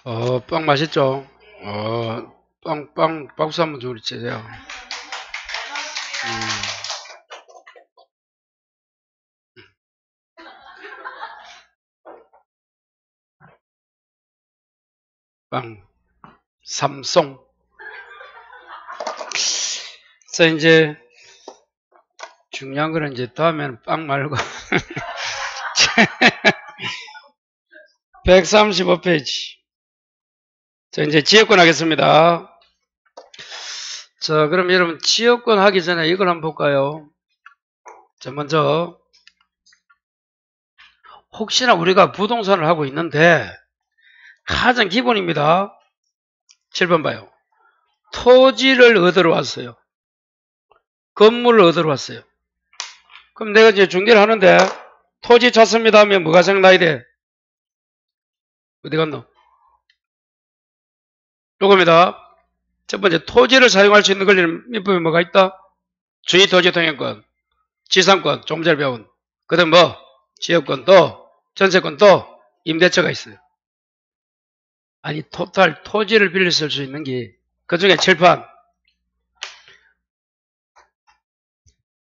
빵 맛있죠? 박수 한번 주세요. 빵. 삼송. 자, 이제, 중요한 거는 이제 다음에는 빵 말고. 135페이지. 자, 이제 지역권 하겠습니다. 자, 그럼 여러분, 지역권 하기 전에 이걸 한번 볼까요? 자, 먼저, 혹시나 우리가 부동산을 하고 있는데, 가장 기본입니다. 7번 봐요. 토지를 얻으러 왔어요. 건물을 얻으러 왔어요. 그럼 내가 이제 중개를 하는데, 토지 찾습니다 하면 뭐가 생각나야 돼? 어디 갔노? 요겁니다. 첫 번째, 토지를 사용할 수 있는 권리는 민법에 뭐가 있다? 주의토지통행권, 지상권, 조금 전에 배운. 그 다음 뭐? 지역권 또, 전세권 또, 임대차가 있어요. 아니, 토탈 토지를 빌려 쓸 수 있는 게, 그 중에 칠판.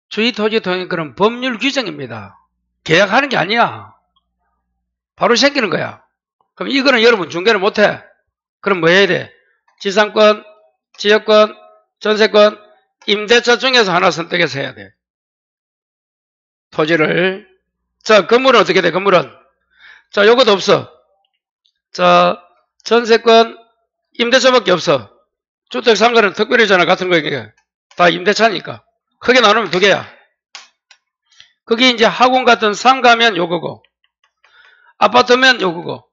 주의토지통행권은 법률 규정입니다. 계약하는 게 아니야. 바로 생기는 거야. 그럼 이거는 여러분 중개를 못해. 그럼 뭐 해야 돼? 지상권, 지역권, 전세권, 임대차 중에서 하나 선택해서 해야 돼. 토지를. 자, 건물은 어떻게 돼? 건물은. 자, 요것도 없어. 자, 전세권, 임대차밖에 없어. 주택 상가는 특별히잖아. 같은 거니까. 다 임대차니까. 크게 나누면 두 개야. 그게 이제 학원 같은 상가면 요거고, 아파트면 요거고,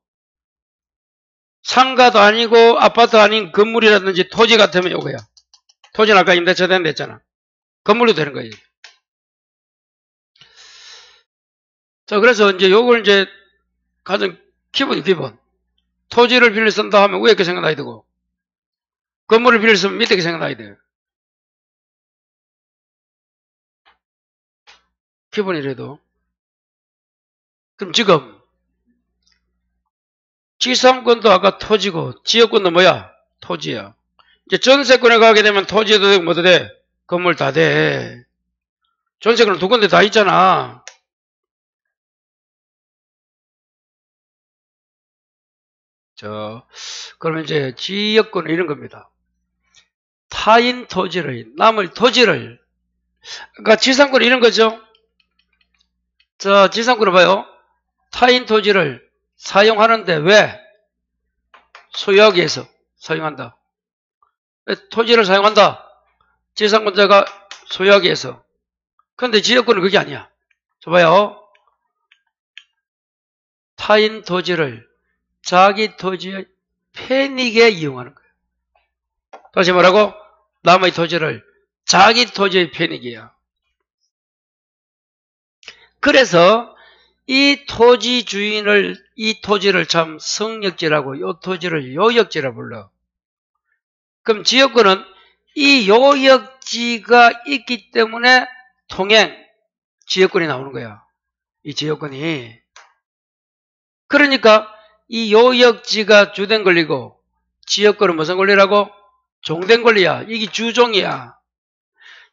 상가도 아니고 아파트 아닌 건물이라든지 토지 같으면 요거야. 토지는 아까 임대차 된다 했잖아. 건물도 되는 거지. 자, 그래서 이제 요걸 이제 가장 기본. 토지를 빌려 쓴다 하면 위에 게 생각나야 되고, 건물을 빌려 쓰면 밑에 게 생각나야 돼. 기본이라도. 그럼 지금, 지상권도 아까 토지고, 지역권도 뭐야? 토지야. 이제 전세권에 가게 되면 토지도 되고 뭐도 돼? 건물 다 돼. 전세권은 두 군데 다 있잖아. 그러면 이제 지역권은 이런 겁니다. 타인 토지를, 남의 토지를, 그러니까 지상권은 이런 거죠. 자, 지상권을 봐요. 타인 토지를 사용하는데 왜? 소유하기 위해서 사용한다. 왜 토지를 사용한다? 지상권자가 소유하기 위해서. 그런데 지역권은 그게 아니야. 저 봐요. 타인 토지를 자기 토지의 편익에 이용하는 거예요. 다시 뭐라고? 남의 토지를 자기 토지의 편익이야. 그래서 이 토지 주인을, 이 토지를 참 성역지라고, 이 토지를 요역지라 불러. 그럼 지역권은 이 요역지가 있기 때문에 통행, 지역권이 나오는 거야. 이 지역권이. 그러니까 이 요역지가 주된 권리고, 지역권은 무슨 권리라고? 종된 권리야. 이게 주종이야.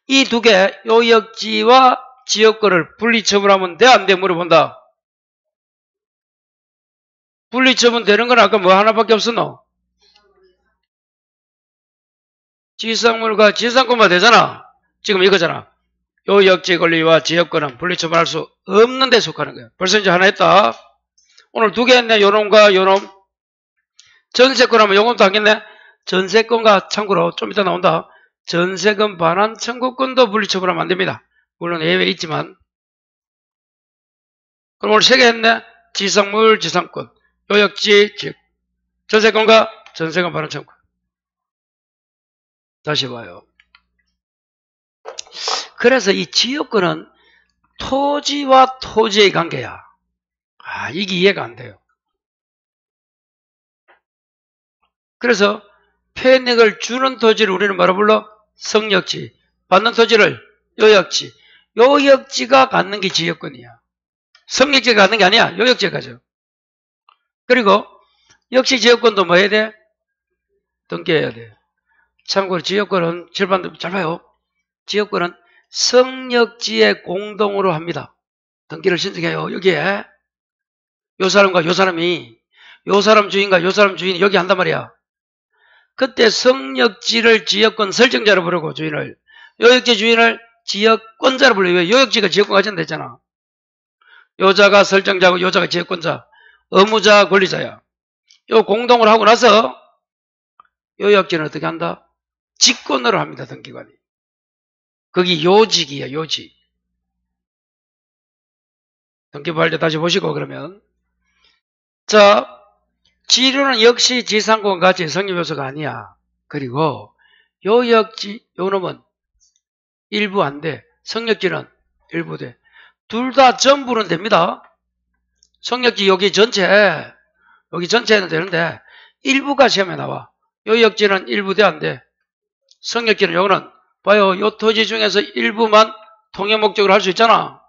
이 두 개, 요역지와 지역권을 분리처분하면 돼, 안 돼? 물어본다. 분리처분 되는 건 아까 뭐 하나밖에 없었노? 지상물과 지상권만 되잖아. 지금 이거잖아. 요역지 권리와 지역권은 분리처분할 수 없는 데 속하는 거야. 벌써 이제 하나 했다. 오늘 두 개 했네. 요놈과 요놈. 전세권 하면 요것도 하겠네. 전세권과 참고로 좀 이따 나온다. 전세금 반환 청구권도 분리처분하면 안 됩니다. 물론 예외 있지만. 그럼 오늘 세 개 했네. 지상물, 지상권. 요역지, 즉 전세권과 전세금 반환 청구. 다시 봐요. 그래서 이 지역권은 토지와 토지의 관계야. 이게 이해가 안 돼요. 그래서 편익을 주는 토지를 우리는 뭐라 불러? 성역지. 받는 토지를 요역지. 요역지가 갖는 게 지역권이야. 성역지가 갖는 게 아니야. 요역지가 가져. 그리고 역시 지역권도 뭐 해야 돼? 등기해야 돼. 참고로 지역권은 절반도 잘 봐요. 지역권은 성역지에 공동으로 합니다. 등기를 신청해요. 여기에 요 사람과 요 사람이 요 사람 주인과 요 사람 주인이 여기 한단 말이야. 그때 성역지를 지역권 설정자로 부르고 주인을 요역지 주인을 지역권자로 불러요. 왜? 요역지가 지역권 가진다 했잖아. 요자가 설정자고 요자가 지역권자, 의무자 권리자야. 요 공동으로 하고 나서 요역지는 어떻게 한다? 직권으로 합니다. 등기관이. 거기 요직이야. 요직. 등기부할 때 다시 보시고 그러면 자 지류는 역시 지상권과 같이 성립요소가 아니야. 그리고 요역지 요놈은 일부 안 돼. 성역지는 일부 돼. 둘 다 전부는 됩니다. 성역지 여기 전체는 되는데 일부가 시험에 나와. 요역지는 일부 돼 안 돼. 성역지는 요거는 봐요. 요 토지 중에서 일부만 통행 목적으로 할 수 있잖아.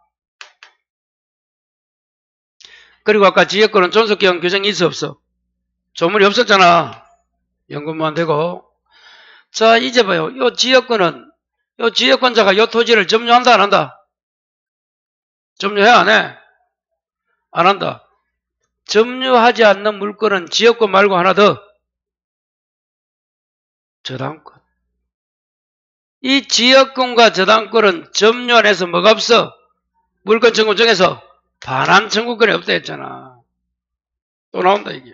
그리고 아까 지역권은 존속기간 규정이 있어 없어? 조문이 없었잖아. 연금만 되고. 자 이제 봐요. 요 지역권은 요 지역권자가 요 토지를 점유한다 안 한다? 점유해 안 해? 안 한다. 점유하지 않는 물건은 지역권 말고 하나 더. 저당권. 이 지역권과 저당권은 점유 안 해서 뭐가 없어? 물권 청구 중에서 반환 청구권이 없다 했잖아. 또 나온다 이게.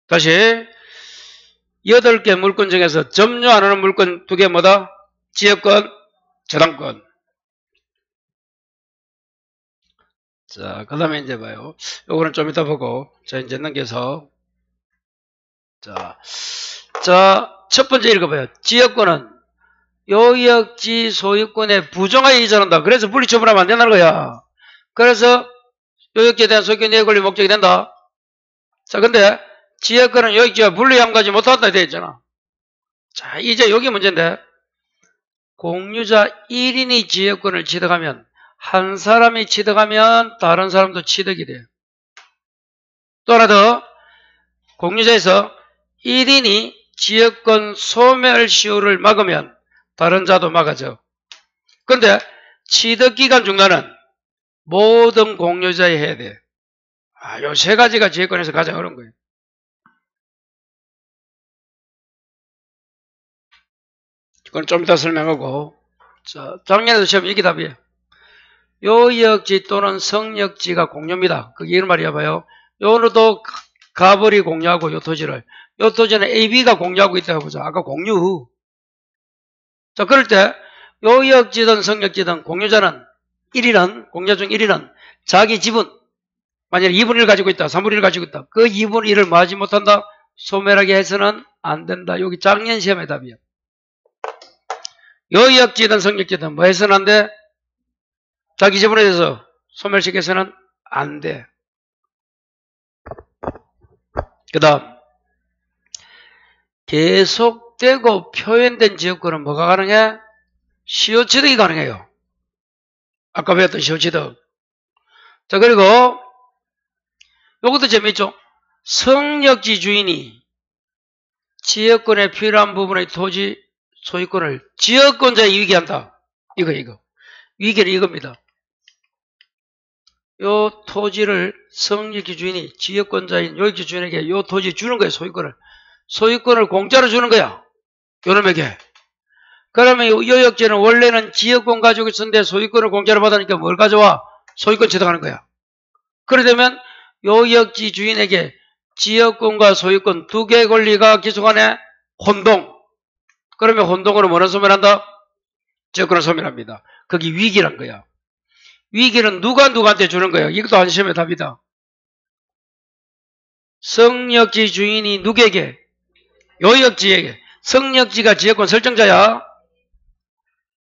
다시 8개 물권 중에서 점유 안 하는 물권 2개 뭐다? 지역권, 저당권. 자, 그 다음에 이제 봐요. 요거는 좀 이따 보고. 자, 이제 넘겨서. 자, 첫 번째 읽어봐요. 지역권은 요역지 소유권에 부정하게 이전한다. 그래서 분리처분하면 안 된다는 거야. 그래서 요역지에 대한 소유권 이해 권리 목적이 된다. 자, 근데 지역권은 요역지와 분리함가지 못한다 되어 있잖아. 자, 이제 여기 문제인데 공유자 1인이 지역권을 취득하면 한 사람이 취득하면 다른 사람도 취득이 돼요. 또 하나 더 공유자에서 1인이 지역권 소멸 시효를 막으면 다른 자도 막아져. 그런데 취득기간 중단은 모든 공유자에 해야 돼. 요 세 가지가 지역권에서 가장 어려운 거예요. 이건 좀 이따 설명하고. 자, 작년에도 시험 이게 답이에요. 요역지 또는 성역지가 공유입니다. 그게 이런 말이야 봐요. 요로도 가벌이 공유하고 요 토지를. 요 토지는 AB가 공유하고 있다고 보자. 아까 공유. 자, 그럴 때 요역지든 성역지든 공유자는 1위는 공유자 중 1위는 자기 지분 만약에 2분의 1 가지고 있다. 3분의 1 가지고 있다. 그 2분의 1을 뭐 하지 못한다? 소멸하게 해서는 안 된다. 여기 작년 시험의 답이야. 요역지든 성역지든 뭐 해서는 안 돼? 자기 지분에 대해서 소멸시켜서는 안 돼. 그 다음 계속되고 표현된 지역권은 뭐가 가능해? 시효취득이 가능해요. 아까 배웠던 시효취득. 자, 그리고 요것도 재밌죠? 성역지 주인이 지역권에 필요한 부분의 토지 소유권을 지역권자에 위기한다. 이거. 위기는 이겁니다. 요 토지를 성역지 주인이 지역권자인 요역지 주인에게 요 토지 주는 거예요. 소유권을 공짜로 주는 거야. 요놈에게. 그러면 요역지는 원래는 지역권 가지고 있었는데 소유권을 공짜로 받으니까 뭘 가져와? 소유권 취득하는 거야. 그러려면 요역지 주인에게 지역권과 소유권 2개의 권리가 기속안에 혼동. 그러면 혼동으로 뭐를 소멸한다? 지역권을 소멸합니다. 거기 위기란 거야. 위기는 누구한테 주는 거예요? 이것도 한 시험의 답이다. 성역지 주인이 누구에게? 요역지에게. 성역지가 지역권 설정자야.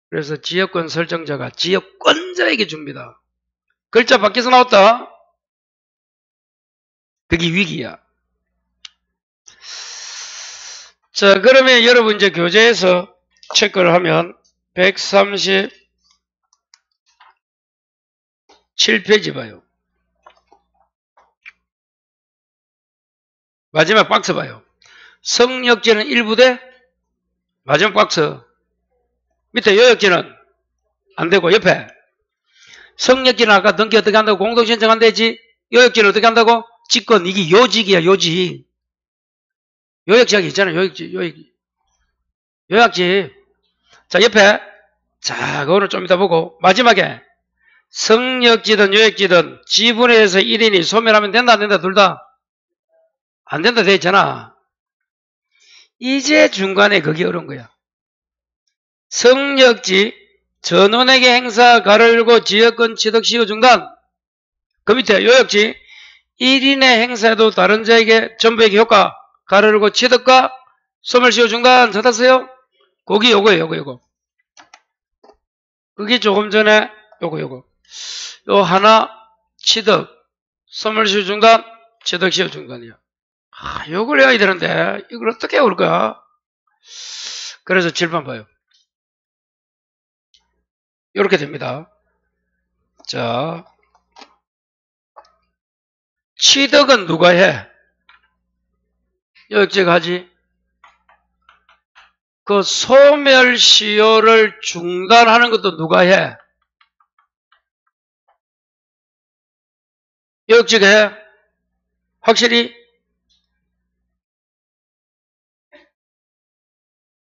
그래서 지역권 설정자가 지역권자에게 줍니다. 글자 밖에서 나왔다. 그게 위기야. 자, 그러면 여러분 이제 교재에서 체크를 하면 137페이지 봐요. 마지막 박스 봐요. 성역지는 1부대 마지막 박스. 밑에 요역지는 안 되고 옆에. 성역지는 아까 등기 어떻게 한다고? 공동신청한다 했지? 요역지는 어떻게 한다고? 직권. 이게 요직이야, 요직. 요역지가 있잖아, 요역지. 요약지. 자, 옆에. 자, 그거는 좀 이따 보고. 마지막에. 성역지든 요역지든 지분에서 1인이 소멸하면 된다, 안 된다, 둘 다? 안 된다, 돼 있잖아. 이제 중간에 그게 어려운 거야. 성역지, 전원에게 행사, 가로 열고 지역권 취득 시효 중단. 그 밑에 요역지, 1인의 행사에도 다른 자에게 전부에게 효과, 가로 열고 취득과 소멸 시효 중단. 찾았어요? 거기 요거예요, 요거. 그게 조금 전에 요거. 요 하나, 취득, 소멸 시효 중단, 취득 시효 중단이야. 요걸 해야 되는데, 이걸 어떻게 해올까? 그래서 7번 봐요. 이렇게 됩니다. 자, 취득은 누가 해? 요역지가 하지. 그 소멸시효를 중단하는 것도 누가 해? 요역지가 해? 확실히?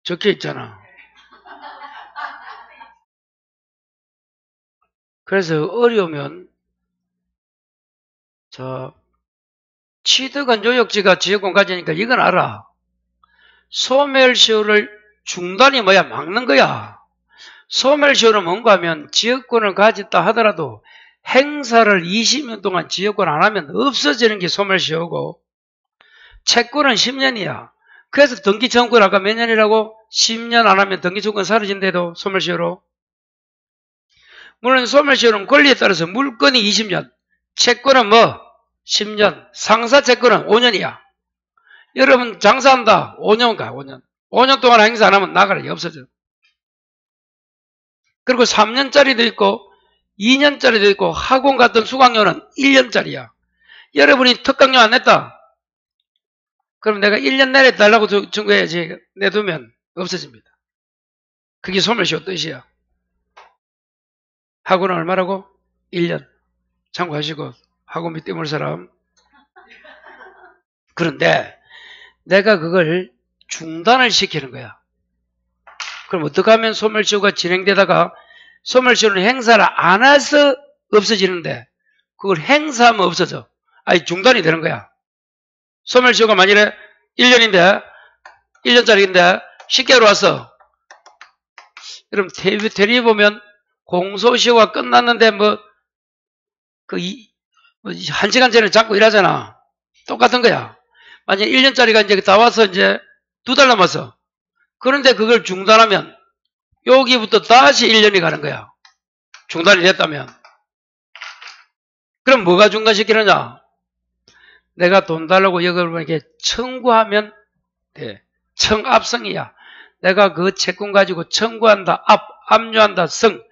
적혀 있잖아. 그래서 어려우면 자, 취득은 요역지가 지역권 가지니까 이건 알아. 소멸시효를 중단이 뭐야? 막는 거야. 소멸시효는 뭔가 하면 지역권을 가졌다 하더라도 행사를 20년 동안 지역권 안 하면 없어지는 게 소멸시효고, 채권은 10년이야. 그래서 등기청구를 아까 몇 년이라고? 10년 안 하면 등기청구는 사라진대도 소멸시효로. 물론 소멸시효는 권리에 따라서 물건이 20년, 채권은 뭐? 10년, 상사채권은 5년이야. 여러분 장사한다. 5년 가, 5년. 5년 동안 행사 안 하면 나가라, 없어져. 그리고 3년짜리도 있고 2년짜리도 있고 학원 갔던 수강료는 1년짜리야. 여러분이 특강료 안 냈다. 그럼 내가 1년 내내 달라고 청구해야지. 내두면 없어집니다. 그게 소멸시효 뜻이야. 학원은 얼마라고? 1년. 참고하시고 학원비 떼물 사람. 그런데 내가 그걸 중단을 시키는 거야. 그럼 어떻게 하면 소멸시효가 진행되다가 소멸시효는 행사를 안 해서 없어지는데 그걸 행사하면 없어져. 아니 중단이 되는 거야. 소멸시효가 만일에 1년인데 1년짜리인데 10개월 왔어. 그럼 대리에 보면 공소시효가 끝났는데 뭐 그 1시간 전에 잡고 일하잖아. 똑같은 거야. 만약 1년짜리가 이제 다 와서 이제 2달 남았어. 그런데 그걸 중단하면 여기부터 다시 1년이 가는 거야. 중단이 됐다면. 그럼 뭐가 중단시키느냐? 내가 돈 달라고 여러분에게 청구하면 돼. 청압성이야. 내가 그 채권 가지고 청구한다. 압류한다. 성.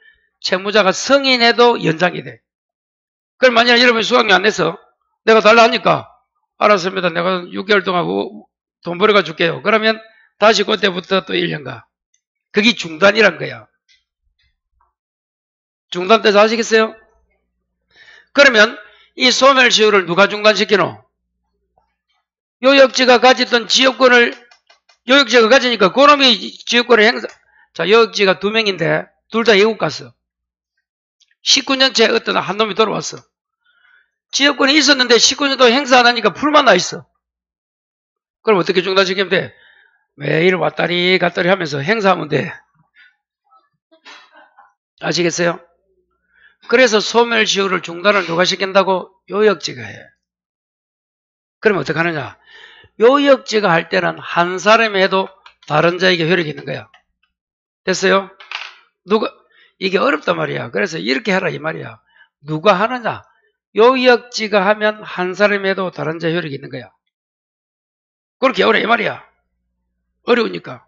채무자가 승인해도 연장이 돼. 그럼 만약에 여러분이 수강료 안 내서 내가 달라 하니까 알았습니다. 내가 6개월 동안 돈 벌어가 줄게요. 그러면 다시 그때부터 또 1년 가. 그게 중단이란 거야. 중단 때서 아시겠어요? 그러면 이 소멸시효를 누가 중단시키노? 요역지가 가졌던 지역권을 요역지가 가지니까 그놈이 지역권을 행사. 자, 요역지가 2명인데 둘 다 외국 갔어. 19년째 어떤 한 놈이 돌아왔어. 지역권이 있었는데 19년도 행사 안 하니까 풀만 나 있어. 그럼 어떻게 중단시키면 돼? 매일 왔다리 갔다리 하면서 행사하면 돼. 아시겠어요? 그래서 소멸시효를 중단을 누가 시킨다고? 요역지가 해. 그러면 어떻게 하느냐? 요역지가 할 때는 한 사람이 해도 다른 자에게 효력이 있는 거야. 됐어요? 이게 어렵단 말이야. 그래서 이렇게 해라 이 말이야. 누가 하느냐? 요역지가 하면 한 사람이 해도 다른 자의 효력이 있는 거야. 그렇게 어려워 이 말이야. 어려우니까.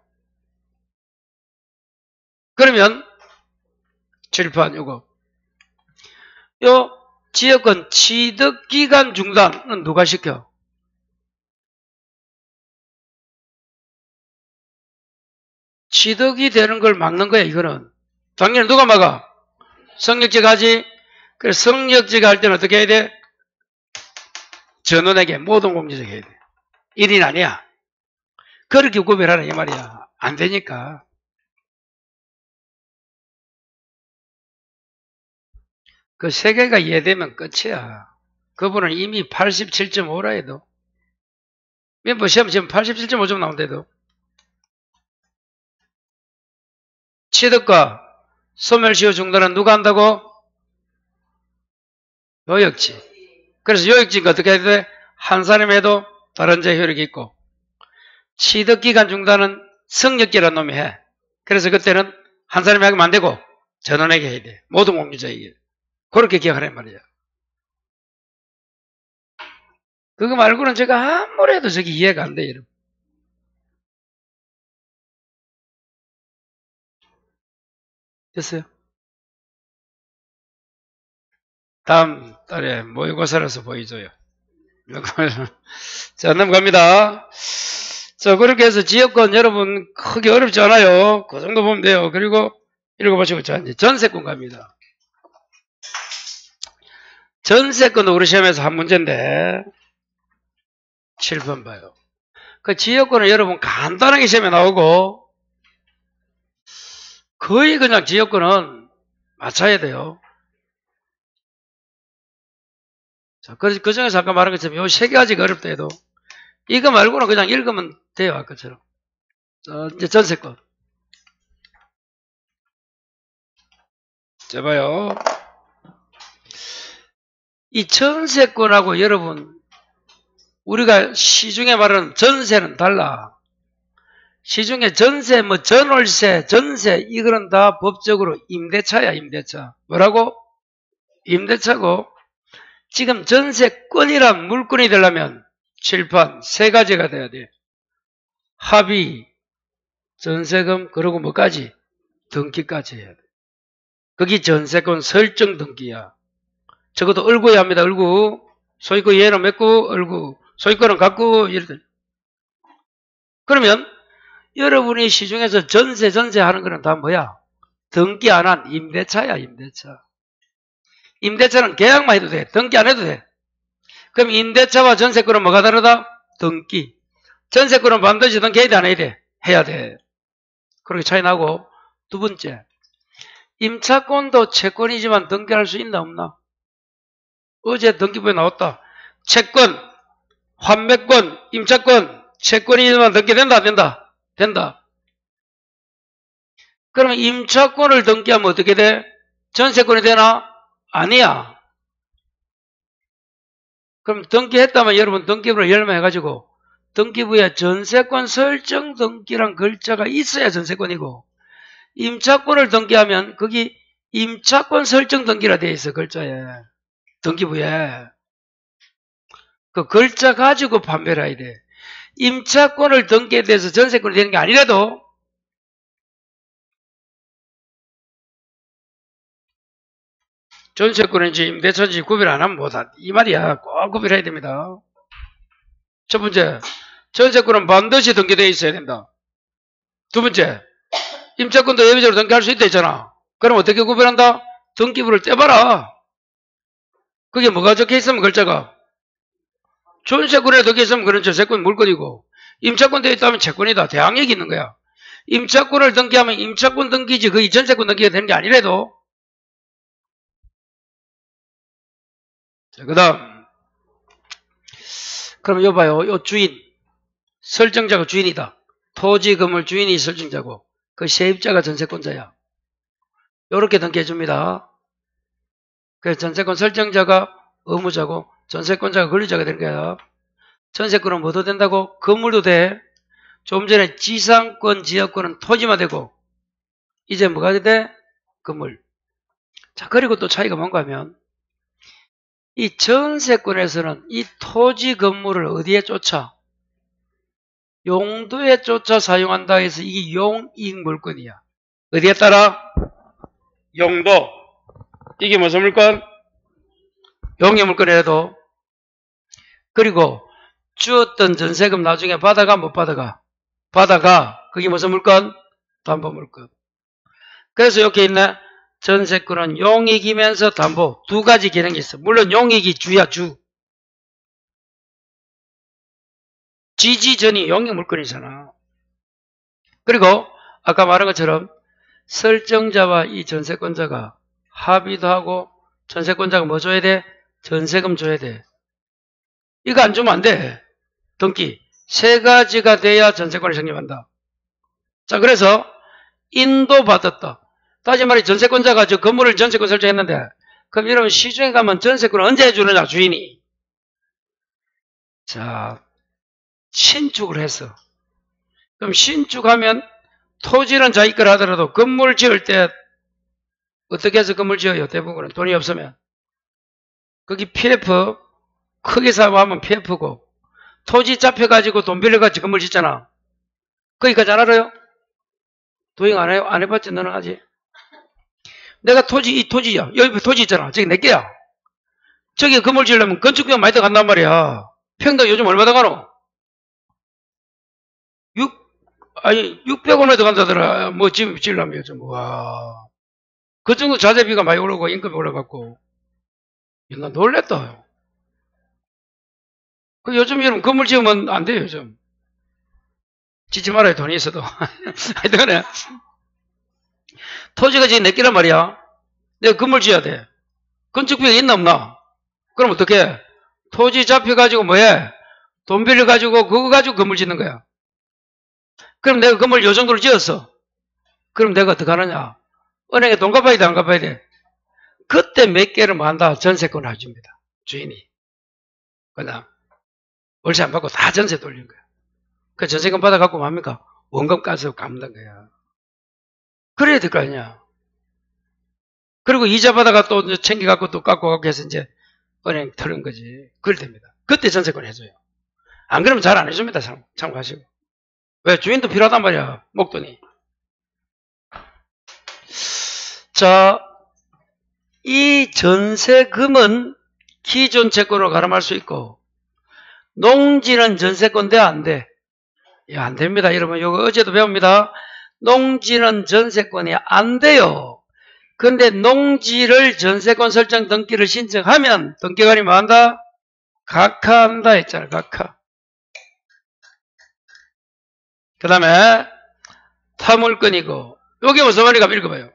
그러면 칠판 요거. 요 지역권 취득기간 중단은 누가 시켜? 취득이 되는 걸 막는 거야, 이거는. 당연히 누가 막아? 성역지가 하지? 그래서 성역지가 할 때는 어떻게 해야 돼? 전원에게 모든 공제적 해야 돼. 1인 아니야. 그렇게 구별하라, 이 말이야. 안 되니까. 그 세 개가 이해되면 끝이야. 그분은 이미 87.5라 해도. 멤버 시험 지금 87.5점 나온대도. 취득과 소멸시효 중단은 누가 한다고? 요역지. 그래서 요역지가 어떻게 해야 돼? 한 사람이 해도 다른 자 효력이 있고, 취득기간 중단은 성역기라는 놈이 해. 그래서 그때는 한 사람이 하면 안 되고 전원에게 해야 돼. 모든 공유자에게. 그렇게 기억하란 말이야. 그거 말고는 제가 아무리 해도 저게 이해가 안 돼, 여러분. 됐어요? 다음 달에 모의고사라서 보여줘요. 자, 넘어갑니다. 자, 그렇게 해서 지역권 여러분 크게 어렵지 않아요. 그 정도 보면 돼요. 그리고 읽어보시고, 자, 이제 전세권 갑니다. 전세권도 우리 시험에서 한 문제인데, 7번 봐요. 그 지역권은 여러분 간단하게 시험에 나오고, 거의 그냥 지역권은 맞춰야 돼요. 자, 그 중에서 아까 말한 것처럼 요 세 가지가 어렵다 해도, 이거 말고는 그냥 읽으면 돼요, 아까처럼. 이제 전세권. 자, 봐요. 이 전세권하고 여러분, 우리가 시중에 말하는 전세는 달라. 시중에 전세, 전월세, 전세, 이거는 다 법적으로 임대차야, 임대차. 뭐라고? 임대차고, 지금 전세권이란 물건이 되려면 칠판 세 가지가 돼야 돼. 합의, 전세금, 그리고 뭐까지? 등기까지 해야 돼. 그게 전세권 설정 등기야. 적어도 얼구야 합니다, 얼구. 소유권 얘는 몇 구? 얼구. 소유권은 갖고, 이렇게. 그러면 여러분이 시중에서 전세 하는 거는 다 뭐야? 등기 안 한 임대차야, 임대차. 임대차는 계약만 해도 돼. 등기 안 해도 돼. 그럼 임대차와 전세권은 뭐가 다르다? 등기. 전세권은 반드시 등기해야 돼, 안 해야 돼? 해야 돼. 그렇게 차이 나고, 두 번째. 임차권도 채권이지만 등기할 수 있나, 없나? 어제 등기부에 나왔다. 채권, 환매권, 임차권, 채권이지만 등기된다, 안 된다? 된다. 그러면 임차권을 등기하면 어떻게 돼? 전세권이 되나? 아니야. 그럼 등기했다면 여러분 등기부를 열람해가지고 등기부에 전세권 설정 등기란 글자가 있어야 전세권이고, 임차권을 등기하면 거기 임차권 설정 등기라 되어 있어, 글자에. 등기부에. 그 글자 가지고 판별해야 돼. 임차권을 등기에 대해서 전세권이 되는 게 아니라도 전세권인지 임대차인지 구별 안 하면 못하. 이 말이야. 꼭 구별해야 됩니다. 첫 번째, 전세권은 반드시 등기되어 있어야 된다. 두 번째, 임차권도 예외적으로 등기할 수 있다 했잖아. 그럼 어떻게 구별한다? 등기부를 떼봐라. 그게 뭐가 적혀 있으면 글자가? 전세권에 적혀 있으면 그런 전세권 물건이고, 임차권 되어 있다면 채권이다. 대항력이 있는 거야. 임차권을 등기하면 임차권 등기지 그게 전세권 등기가 되는 게 아니라도. 자, 그 다음. 그럼 요 봐요. 요 주인. 설정자가 주인이다. 토지 건물 주인이 설정자고, 그 세입자가 전세권자야. 요렇게 등기해줍니다. 그래서 전세권 설정자가 의무자고, 전세권자가 권리자가 되는 거야. 전세권은 뭐도 된다고? 건물도 돼. 좀 전에 지상권, 지역권은 토지만 되고, 이제 뭐가 돼? 건물. 자, 그리고 또 차이가 뭔가 하면, 이 전세권에서는 이 토지 건물을 어디에 쫓아? 용도에 쫓아 사용한다 해서 이게 용익 물건이야. 어디에 따라? 용도. 이게 무슨 물건? 용익 물건이라도. 그리고 주었던 전세금 나중에 받아가 못 받아가? 받아가. 그게 무슨 물건? 담보물권. 그래서 여기 있네. 전세권은 용익이면서 담보. 두 가지 기능이 있어. 물론 용익이 주야, 주. 지지전이 용익물권이잖아. 그리고 아까 말한 것처럼 설정자와 이 전세권자가 합의도 하고 전세권자가 뭐 줘야 돼? 전세금 줘야 돼. 이거 안 주면 안 돼. 등기. 세 가지가 돼야 전세권이 성립한다. 자, 그래서 인도받았다. 다시 말해 전세권자가 저 건물을 전세권 설정했는데 그럼 이러면 시중에 가면 전세권을 언제 해주느냐 주인이. 자, 신축을 했어. 그럼 신축하면 토지는 자기 걸 하더라도 건물 지을 때 어떻게 해서 건물 지어요? 대부분은 돈이 없으면. 거기 PF 크게 사업하면 PF고 토지 잡혀가지고 돈 빌려가지고 건물 짓잖아. 거기까지 안 알아요? 도형 안 해요? 안 해봤지? 너는 하지? 내가 토지, 이 토지야. 여기 토지 있잖아. 저기 내 게야. 저기 건물 지으려면 건축비가 많이 들어간단 말이야. 평당 요즘 얼마 들어가노? 600원에 들어간다더라. 뭐 집 지으려면 요즘. 와. 그 정도 자재비가 많이 오르고 임금이 올라갔고. 나 놀랬다. 그 요즘 이런 건물 지으면 안 돼요, 요즘. 짓지 말아요, 돈이 있어도. 하여튼간에. 토지가 지금 내 끼란 말이야. 내가 건물 지어야 돼. 건축비가 있나 없나? 그럼 어떡해? 토지 잡혀가지고 뭐해? 돈 빌려가지고 그거 가지고 건물 짓는 거야. 그럼 내가 건물 요 정도로 지었어. 그럼 내가 어떻게 하느냐? 은행에 돈 갚아야 돼, 안 갚아야 돼? 그때 몇 개를 뭐 한다? 전세권을 해줍니다. 주인이. 그냥 월세 안 받고 다 전세 돌린 거야. 그 전세금 받아갖고 뭐 합니까? 원금 까서 갚는 거야. 그래야 될 거 아니야. 그리고 이자 받아가 또 챙겨갖고 또 깎고 갖고 해서 이제 은행 털은 거지. 그럴 때입니다. 그때 전세권 해줘요. 안 그러면 잘 안 해줍니다. 참고하시고. 왜? 주인도 필요하단 말이야. 목돈이. 자, 이 전세금은 기존 채권으로 가름할 수 있고 농지는 전세권 돼? 안 돼? 야, 안 됩니다. 여러분 이거 어제도 배웁니다. 농지는 전세권이 안 돼요. 근데 농지를 전세권 설정 등기를 신청하면 등기관이 뭐 한다? 각하한다 했잖아. 각하. 그 다음에 타물권이고 여기 무슨 말인가 읽어봐요.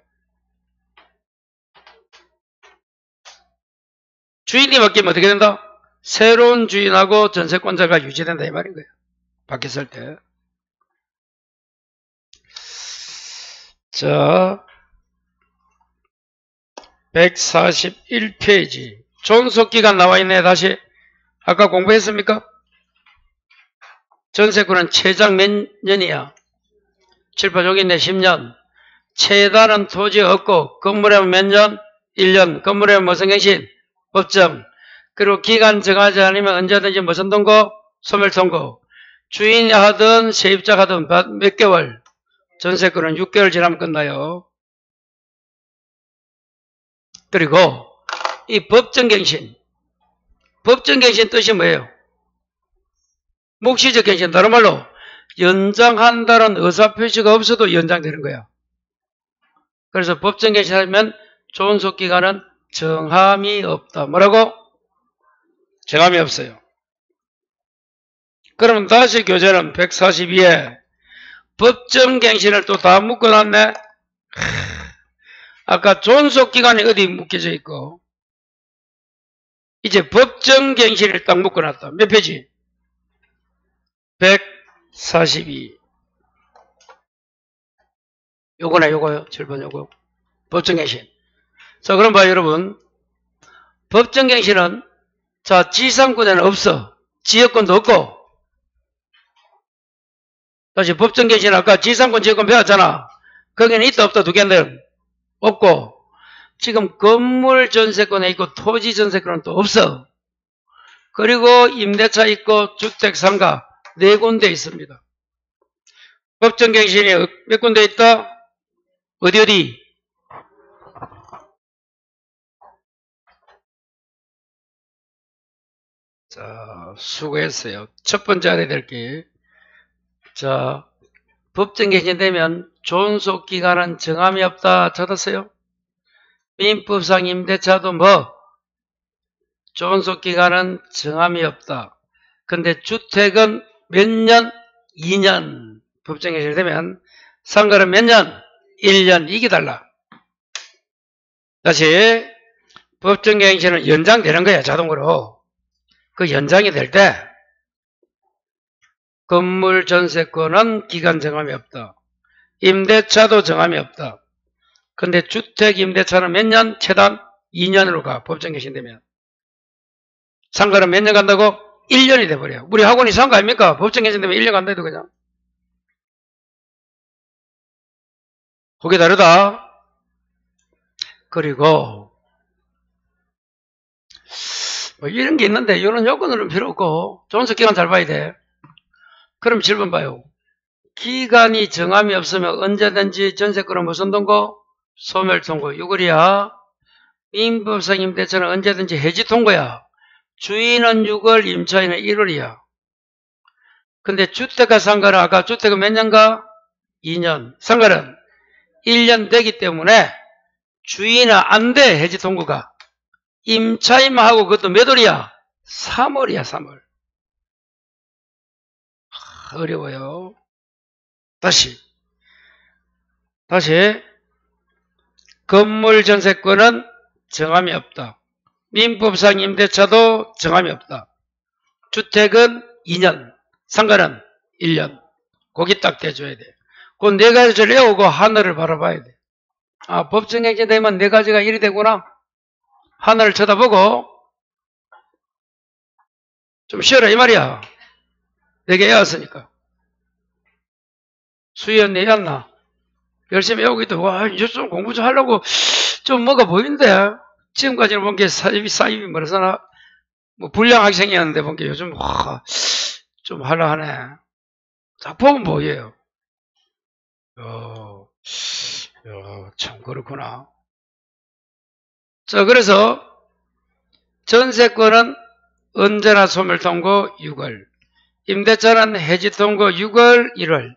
주인이 바뀌면 어떻게 된다? 새로운 주인하고 전세권자가 유지된다 이 말인 거예요. 바뀌었을 때. 자, 141페이지 존속기간 나와 있네. 다시 아까 공부했습니까? 전세권은 최장 몇 년이야? 7, 8, 여기 있네. 10년. 최다는 토지 없고 건물에면 몇 년? 1년. 건물에면 무슨 갱신? 법정. 그리고 기간 정하지 않으면 언제든지 무슨 통고? 소멸통고. 주인이 하든 세입자가 하든 몇 개월? 전세권은 6개월 지나면 끝나요. 그리고 이 법정갱신. 법정갱신 뜻이 뭐예요? 묵시적 갱신. 다른 말로 연장한다는 의사표시가 없어도 연장되는 거야. 그래서 법정갱신하면 존속기간은 정함이 없다. 뭐라고? 정함이 없어요. 그러면 다시 교재는 142에 법정갱신을 또 다 묶어놨네. 아까 존속기간이 어디 묶여져 있고 이제 법정갱신을 딱 묶어놨다. 몇 페이지? 142. 요거네 요거요. 7번 요거. 법정갱신. 자, 그럼 봐요 여러분. 법정갱신은 자 지상권에는 없어. 지역권도 없고. 다시 법정갱신 아까 지상권 지역권 배웠잖아. 거기는 있다 없다 두 개인데 없고 지금 건물 전세권에 있고 토지 전세권은 또 없어. 그리고 임대차 있고 주택 상가 네 군데 있습니다. 법정갱신이 몇 군데 있다? 어디? 자, 수고했어요. 첫 번째 알아야 될 게, 자, 법정갱신 되면 존속기간은 정함이 없다. 찾았어요? 민법상 임대차도 뭐? 존속기간은 정함이 없다. 근데 주택은 몇 년? 2년. 법정갱신이 되면 상가는 몇 년? 1년. 이게 달라. 다시 법정갱신은 연장되는 거야. 자동으로. 그 연장이 될 때 건물 전세권은 기간 정함이 없다. 임대차도 정함이 없다. 근데 주택 임대차는 몇 년? 최단 2년으로 가. 법정갱신 되면. 상가는 몇 년 간다고? 1년이 돼버려. 우리 학원이 상가 아닙니까? 법정갱신 되면 1년 간다 해도 그냥. 그게 다르다. 그리고 뭐 이런 게 있는데 이런 요건은 필요 없고 존속기간 잘 봐야 돼. 그럼 7번 봐요. 기간이 정함이 없으면 언제든지 전세권은 무슨 통고? 소멸통고. 6월이야. 임법상 임대차는 언제든지 해지통고야. 주인은 6월, 임차인은 1월이야. 근데 주택과 상가는 아까 주택은 몇 년가? 2년. 상가는 1년 되기 때문에 주인은 안 돼. 해지통고가. 임차인만 하고 그것도 몇 월이야? 3월이야. 3월. 어려워요. 다시 건물 전세권은 정함이 없다. 민법상 임대차도 정함이 없다. 주택은 2년, 상가는 1년. 거기 딱 대줘야 돼. 그 네 가지를 외우고 하늘을 바라봐야 돼. 아, 법정갱신 되면 네 가지가 일이 되구나. 하늘을 쳐다보고 좀 쉬어라 이 말이야. 내게 외웠으니까. 수연 내였나? 열심히 외우고 있다. 와, 이제 좀 공부 좀 하려고 좀 뭐가 보이는데? 지금까지는 본 게 사입이 뭐라서나, 뭐, 불량 학생이었는데 본 게 요즘, 와, 좀 하려 하네. 딱 보면 보여요. 참, 그렇구나. 자, 그래서, 전세권은 언제나 소멸통고 6월. 임대차는 해지통고 6월, 1월.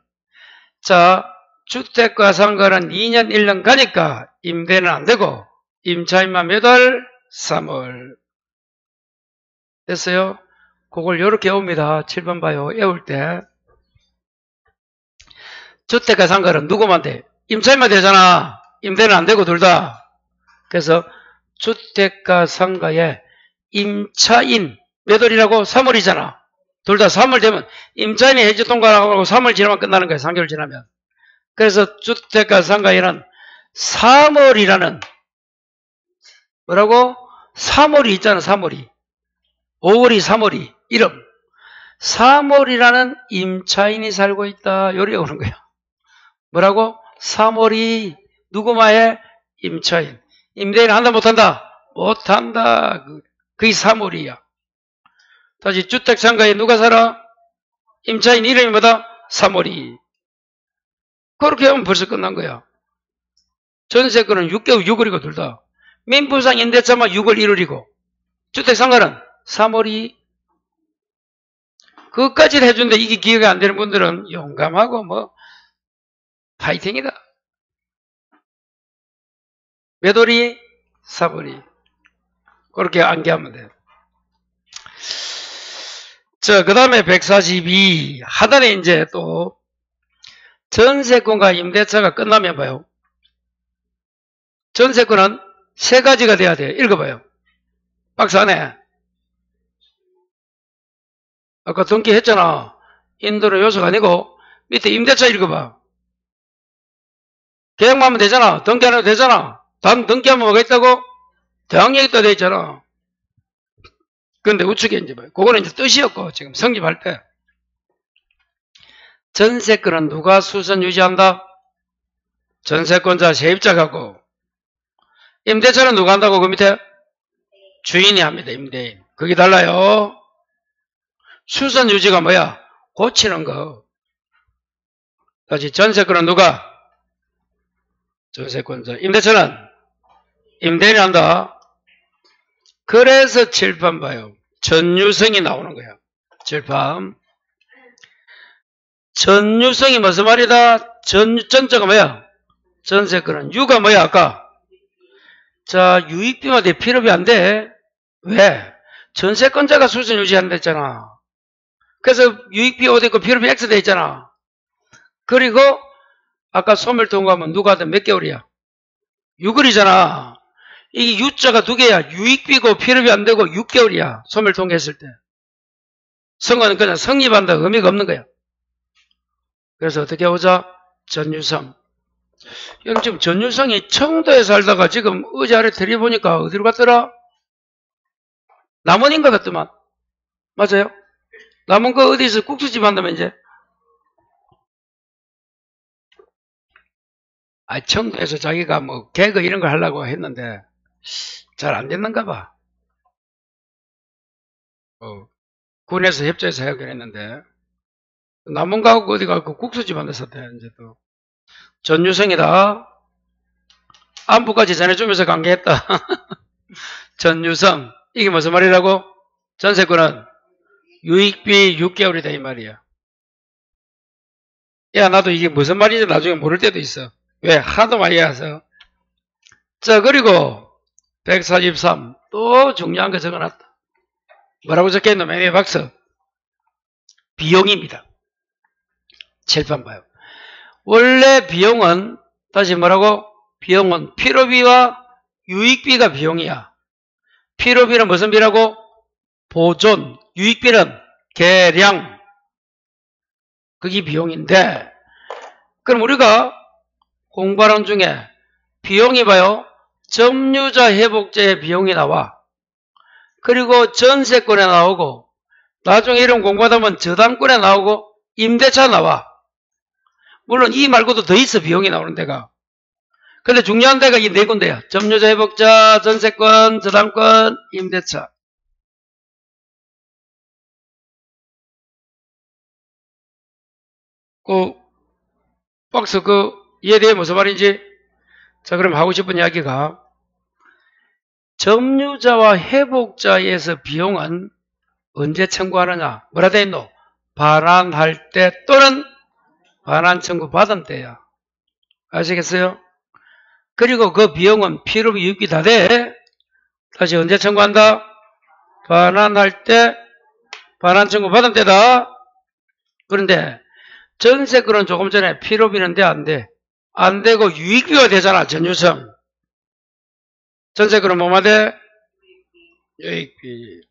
자, 주택과 상가는 2년, 1년 가니까 임대는 안 되고 임차인만 몇 월? 3월. 됐어요? 그걸 이렇게 옵니다. 7번 봐요. 외울 때. 주택과 상가는 누구만 돼? 임차인만 되잖아. 임대는 안 되고 둘 다. 그래서 주택과 상가에 임차인 몇 월이라고? 3월이잖아. 둘 다 3월 되면 임차인이 해지 통과하고 3월 지나면 끝나는 거야. 3개월 지나면. 그래서 주택과 상가에는 3월이라는 뭐라고? 3월이 있잖아. 3월이. 5월이 3월이. 이름. 3월이라는 임차인이 살고 있다. 요리 오는 거야. 뭐라고? 3월이 누구마에? 임차인. 임대인 한다 못한다? 못한다. 그게 3월이야. 다시 주택 상가에 누가 살아? 임차인 이름이 뭐다? 3월이. 그렇게 하면 벌써 끝난 거야. 전세권은 6개월 6월이고 둘 다. 민법상 임대차만 6월 1월이고 주택 상가는 3월이. 그것까지 해준데 이게 기회가 안 되는 분들은 용감하고 뭐 파이팅이다. 몇 월이? 3월이. 그렇게 암기하면 돼요. 자, 그 다음에 142 하단에 이제 또 전세권과 임대차가 끝나면 봐요. 전세권은 세 가지가 돼야 돼요. 읽어봐요. 박스 안에. 아까 등기 했잖아. 인도로 요소가 아니고 밑에 임대차 읽어봐. 계약만 하면 되잖아. 등기 안 해도 되잖아. 단 등기하면 뭐가 있다고? 대항력이 또 돼 있잖아. 근데 우측에 이제 봐요. 그거는 이제 뜻이었고 지금 성립할 때. 전세권은 누가 수선 유지한다? 전세권자 세입자가고. 임대차는 누가 한다고 그 밑에? 주인이 합니다. 임대인. 그게 달라요. 수선 유지가 뭐야? 고치는 거. 다시 전세권은 누가? 전세권자. 임대차는 임대인이 한다. 그래서 7판 봐요. 전유성이 나오는 거야. 7판. 전유성이 무슨 말이다? 전자가 뭐야? 전세권은. 유가 뭐야, 아까? 자, 유익비만 돼. 필요비 안 돼. 왜? 전세권자가 수준 유지한다 했잖아. 그래서 유익비 어디 있고 필요비 X 돼 있잖아. 그리고 아까 소멸통과하면 누가 하든 몇 개월이야? 6월이잖아. 이게 U자가 두 개야. 유익비고 필요비 안 되고 6개월이야. 소멸통과했을 때. 선거는 그냥 성립한다. 의미가 없는 거야. 그래서 어떻게 하자? 전유성. 형 지금 전유성이 청도에 살다가 지금 의자 아래 들여보니까 어디로 갔더라? 남원인 것 같더만. 맞아요? 남원 거 어디서 국수집 한다면 이제? 청도에서 자기가 뭐 개그 이런 걸 하려고 했는데 잘 안 됐는가 봐. 군에서 협조해서 하기로 했는데 남원 가고 어디 가고 국수집 한다 썼대. 이제 또 전유성이다. 안부까지 전해주면서 관계했다. 전유성. 이게 무슨 말이라고? 전세권은 유익비 6개월이다 이 말이야. 야 나도 이게 무슨 말인지 나중에 모를 때도 있어. 왜? 하도 많이 해서. 자 그리고 143 또 중요한 거 적어놨다. 뭐라고 적혀있노? 맨 위에 박스. 비용입니다. 칠판 봐요. 원래 비용은 다시 뭐라고? 비용은 필요비와 유익비가 비용이야. 필요비는 무슨 비라고? 보존. 유익비는 계량. 그게 비용인데 그럼 우리가 공부하는 중에 비용이 봐요. 점유자 회복제의 비용이 나와. 그리고 전세권에 나오고 나중에 이런 공부하다 보면 저당권에 나오고 임대차 나와. 물론 이 말고도 더 있어 비용이 나오는 데가. 근데 중요한 데가 이 네 군데야. 점유자 회복자, 전세권, 저당권, 임대차. 박스 이해돼요? 무슨 말인지? 자 그럼 하고 싶은 이야기가 점유자와 회복자에서 비용은 언제 청구하느냐? 뭐라 돼 있노? 반환할 때 또는 반환 청구 받은 때야. 아시겠어요? 그리고 그 비용은 필요비 유익비 다 돼. 다시 언제 청구한다? 반환할 때 반환 청구 받은 때다. 그런데 전세권은 조금 전에 필요비는 돼 안 돼? 안 되고 유익비가 되잖아. 전유성. 전세권은 뭐만 돼? 유익비.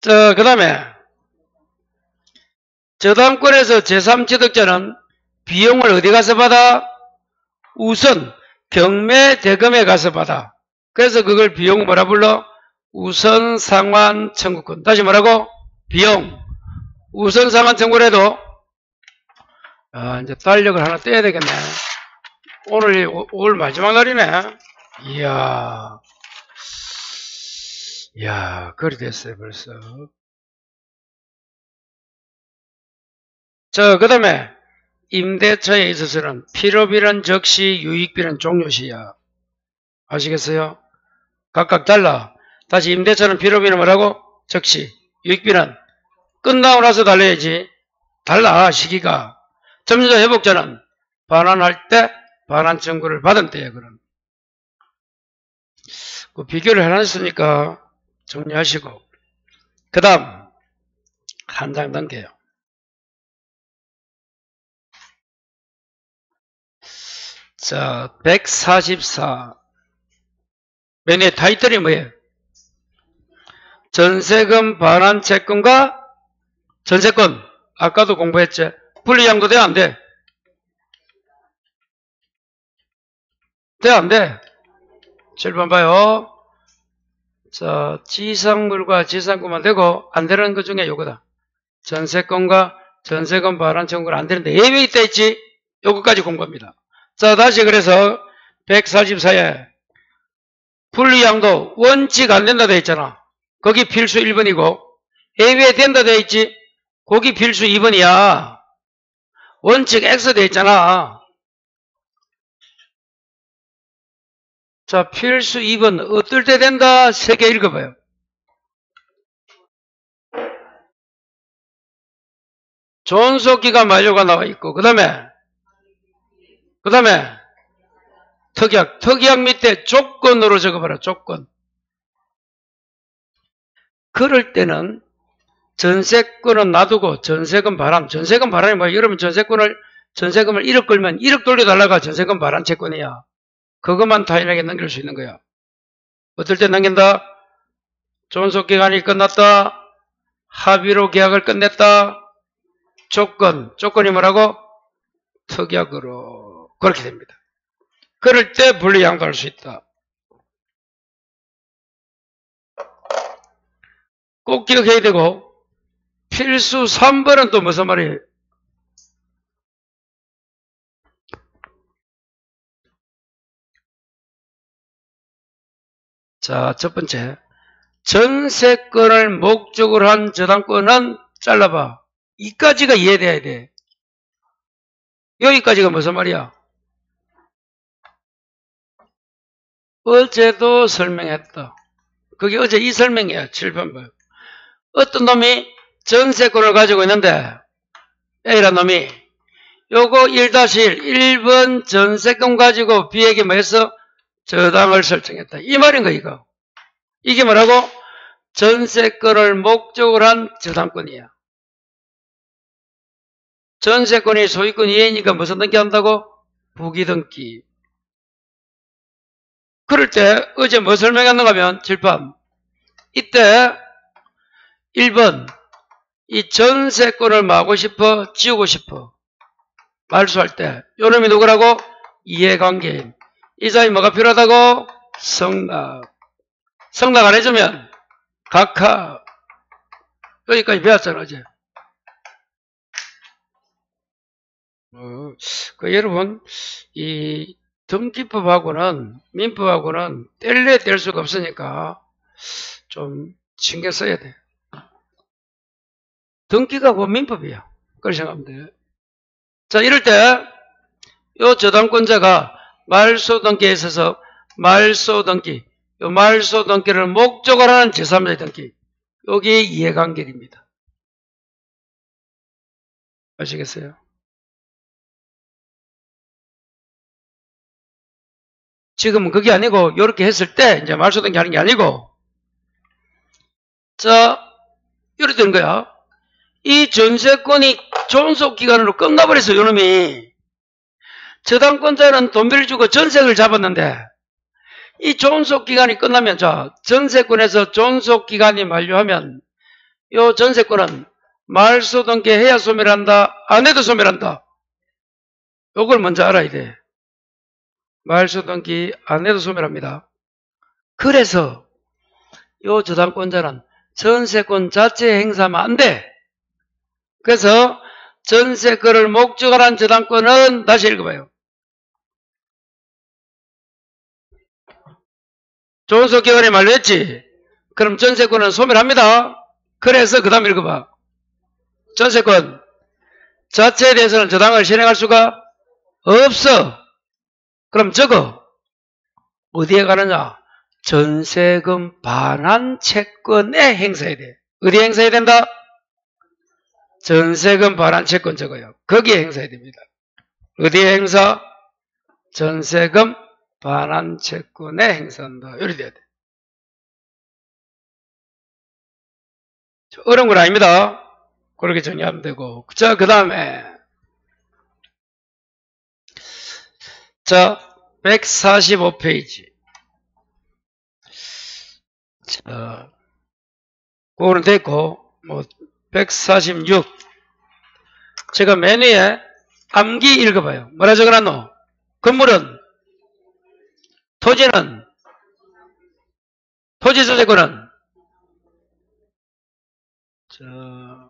자, 그 다음에 저당권에서 제3취득자는 비용을 어디 가서 받아? 우선 경매대금에 가서 받아. 그래서 그걸 비용 뭐라 불러? 우선 상환 청구권. 다시 뭐라고? 비용. 우선 상환 청구를 해도 이제 달력을 하나 떼야 되겠네. 오늘 5월 마지막 날이네. 이야, 그리 됐어요 벌써. 자, 그 다음에 임대차에 있어서는 필요비는 적시, 유익비는 종료시야. 아시겠어요? 각각 달라. 다시 임대차는 필요비는 뭐라고? 적시. 유익비는 끝나고 나서 달려야지. 달라 시기가. 점유자 회복자는 반환할 때 반환 청구를 받은 때야. 그럼 그 비교를 해놨으니까 정리하시고 그 다음 한 장 넘겨요. 자, 144 맨 위에 타이틀이 뭐예요? 전세금 반환 채권과 전세권. 아까도 공부했지. 분리양도 돼 안 돼? 돼 안 돼? 7번 봐요. 자, 지상물과 지상권만 되고 안 되는 것 중에 요거다. 전세권과 전세금 반환 청구는 안 되는데 예외 있다 했지? 요거까지 공부합니다. 자, 다시 그래서 144에 분리양도 원칙 안 된다 돼 있잖아. 거기 필수 1번이고 예외 된다 돼 있지? 거기 필수 2번이야. 원칙 X 돼 있잖아. 자, 필수 2번 어떨 때 된다? 3개 읽어봐요. 존속기간 만료가 나와 있고 그 다음에 그 다음에 특약. 특약 밑에 조건으로 적어봐라. 조건. 그럴 때는 전세권은 놔두고 전세금 반환. 전세금 반환이 뭐야? 여러분 전세금을 1억 걸면 1억 돌려달라가 전세금 반환 채권이야. 그것만 타인에게 넘길 수 있는 거야. 어떨 때 넘긴다? 존속기간이 끝났다. 합의로 계약을 끝냈다. 조건이 뭐라고? 특약으로. 그렇게 됩니다. 그럴 때 분리양도할 수 있다. 꼭 기억해야 되고, 필수 3번은 또 무슨 말이에요? 자, 첫 번째. 전세권을 목적으로 한 저당권은 잘라봐. 이까지가 이해돼야 돼. 여기까지가 무슨 말이야? 어제도 설명했다. 그게 어제 이 설명이야. 7번 봐. 어떤 놈이 전세권을 가지고 있는데 A란 놈이 요거 1-1 1번 전세권 가지고 B에게 뭐 했어? 저당을 설정했다. 이 말인 거 이거. 이게 뭐라고? 전세권을 목적으로 한 저당권이야. 전세권이 소유권 이해니까 무슨 등기 한다고? 부기등기. 그럴 때 어제 뭐 설명했는가 하면 7번 이때 1번 이 전세권을 마고 싶어? 지우고 싶어? 말소할 때 요 놈이 누구라고? 이해관계인. 이 사람이 뭐가 필요하다고? 성납. 성납 안 해주면 각하. 여기까지 배웠잖아 어제. 여러분 이 등기법하고는 민법하고는 뗄래 뗄 수가 없으니까 좀 신경 써야 돼. 등기가 그 민법이야. 그렇게 생각하면 돼. 자, 이럴 때 요 저당권자가 말소 등기에 있어서 말소 등기, 요 말소 등기를 목적으로 하는 제3자의 등기, 여기 이해관계입니다. 아시겠어요? 지금은 그게 아니고 이렇게 했을 때 이제 말소 등기 하는 게 아니고, 자, 이렇게 되는 거야. 이 전세권이 존속기간으로 끝나버렸어, 요놈이. 저당권자는 돈 빌려주고 전세를 잡았는데, 이 존속기간이 끝나면, 자, 전세권에서 존속기간이 만료하면, 요 전세권은 말소 등기 해야 소멸한다, 안 해도 소멸한다. 요걸 먼저 알아야 돼. 말소 등기 안 해도 소멸합니다. 그래서, 요 저당권자는 전세권 자체 행사하면 안 돼. 그래서 전세권을 목적으로 한 저당권은 다시 읽어봐요. 존속기간이 만료했지. 그럼 전세권은 소멸합니다. 그래서 그 다음 읽어봐. 전세권 자체에 대해서는 저당을 실행할 수가 없어. 그럼 적어. 어디에 가느냐? 전세금 반환 채권에 행사해야 돼. 어디에 행사해야 된다? 전세금 반환 채권 적어요. 거기에 행사해야 됩니다. 어디에 행사? 전세금 반환 채권에 행사한다. 이렇게 돼야 돼. 어려운 건 아닙니다. 그렇게 정리하면 되고. 자, 그 다음에. 자, 145페이지. 자, 그거는 됐고, 146. 제가 맨 위에 암기 읽어봐요. 뭐라 적어놨노? 건물은, 토지는, 토지소재권은, 자,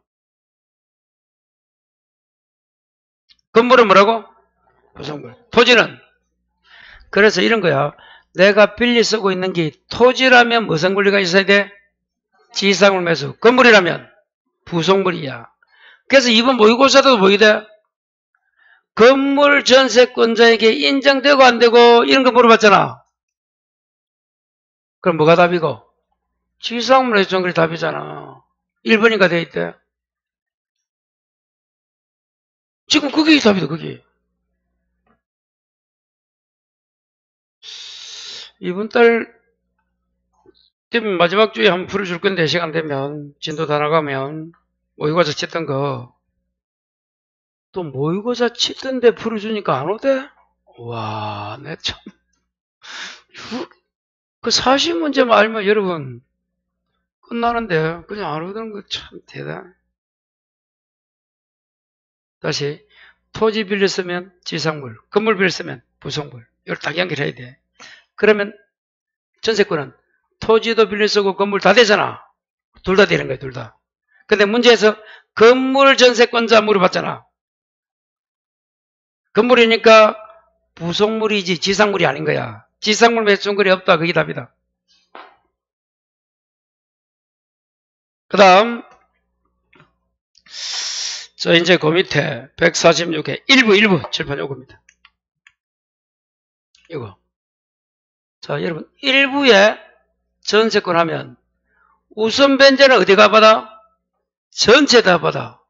건물은 뭐라고? 부속물. 토지는, 그래서 이런 거야. 내가 빌리 쓰고 있는 게 토지라면 무슨 권리가 있어야 돼? 지상물 매수. 건물이라면 부속물이야. 그래서 이번 모의고사도 뭐 돼? 건물 전세권자에게 인정되고 안 되고 이런 거 물어봤잖아. 그럼 뭐가 답이고? 지상물 매수 정글이 답이잖아. 1번인가 돼 있대. 지금 그게 답이다, 그게. 이번 달 되면 마지막 주에 한번 풀어줄 건데, 시간 되면, 진도 다 나가면, 모의고사 쳤던 거, 또 모의고사 치던데 풀어주니까 안 오대? 와, 내 참. 그 40문제만 알면 여러분, 끝나는데, 그냥 안 오던 거 참 대단해. 다시, 토지 빌렸으면 지상물, 건물 빌렸으면 부속물. 이걸 딱 연결해야 돼. 그러면 전세권은 토지도 빌려 쓰고 건물 다 되잖아. 둘 다 되는 거야, 둘 다. 근데 문제에서 건물 전세권자 물어봤잖아. 건물이니까 부속물이지 지상물이 아닌 거야. 지상물 매수권이 없다. 그게 답이다. 그 다음, 자, 이제 그 밑에 146회 1부 칠판 요겁니다. 이거. 자, 여러분, 1부에 전세권 하면 우선 변제는 어디가 받아? 전체 다 받아.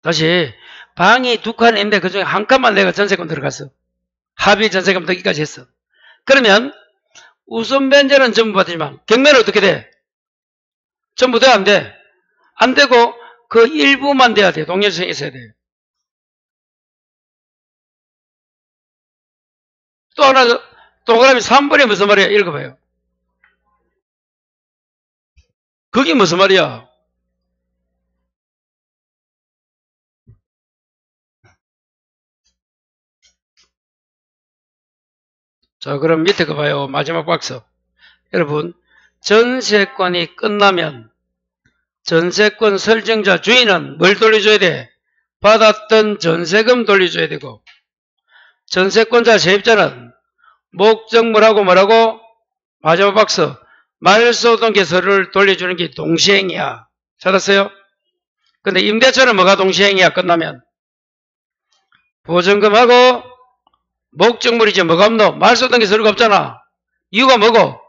다시, 방이 두 칸인데 그 중에 한 칸만 내가 전세권 들어갔어. 합의 전세금 넣기까지 했어. 그러면 우선 변제는 전부 받지만 경매는 어떻게 돼? 전부 돼? 안 돼? 안 되고 그 일부만 돼야 돼. 동일성이 있어야 돼. 또 하나 동그라미 3번이 무슨 말이야? 읽어봐요. 그게 무슨 말이야? 자, 그럼 밑에 거 봐요. 마지막 박스. 여러분, 전세권이 끝나면 전세권 설정자 주인은 뭘 돌려줘야 돼? 받았던 전세금 돌려줘야 되고, 전세권자 세입자는 목적물하고 뭐라고? 마지막 박스. 말소등기서를 돌려주는 게 동시행이야. 찾았어요? 근데 임대차는 뭐가 동시행이야? 끝나면 보증금하고 목적물이지 뭐가 없노? 말소등기서류가 없잖아. 이유가 뭐고?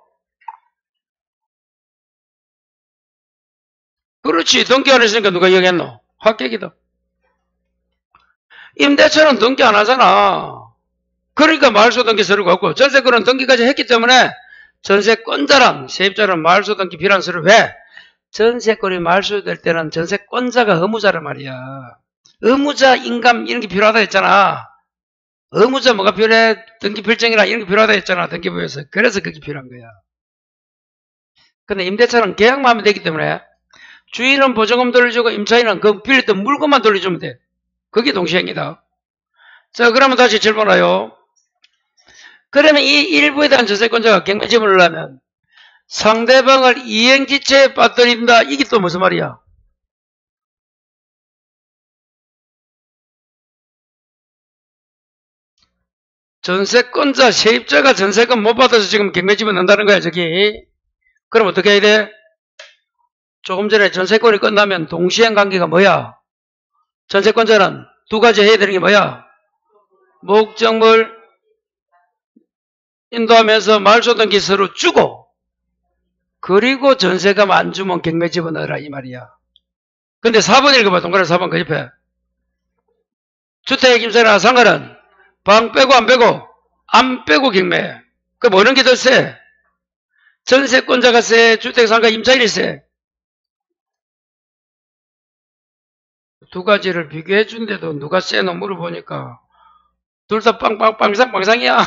그렇지. 등기 안 했으니까 누가 이야기했노? 합격이다. 임대차는 등기 안 하잖아. 그러니까 말소등기서류가 없고, 전세권은 등기까지 했기 때문에 전세권자랑 세입자는 말소등기 필요한 서류. 왜? 전세권이 말소될 때는 전세권자가 의무자란 말이야. 의무자 인감 이런 게 필요하다 했잖아. 의무자 뭐가 필요해? 등기필증이나 이런 게 필요하다 했잖아. 등기부에서. 그래서 그게 필요한 거야. 근데 임대차는 계약만 하면 되기 때문에 주인은 보증금 돌려주고 임차인은 그 빌렸던 물건만 돌려주면 돼. 그게 동시행이다. 자, 그러면 다시 질문 와요. 그러면 이 일부에 대한 전세권자가 경매집을 하려면 상대방을 이행지체에 빠뜨린다. 이게 또 무슨 말이야? 전세권자, 세입자가 전세금 못 받아서 지금 경매집을 넣는다는 거야, 저기. 그럼 어떻게 해야 돼? 조금 전에 전세권이 끝나면 동시행 관계가 뭐야? 전세권자는 두 가지 해야 되는 게 뭐야? 목적물 인도하면서 말소등기 서로 주고, 그리고 전세금 안 주면 경매집을 넣으라 이 말이야. 근데 4번 읽어봐. 동그라미 4번 그 옆에. 주택 임차나 상가는 방 빼고 안 빼고? 안 빼고 경매. 그럼 어느 게 더 세? 전세권자가 세? 주택상가 임차인이 세? 두 가지를 비교해 준데도 누가 세노 물어보니까 둘 다 빵빵빵상빵상이야.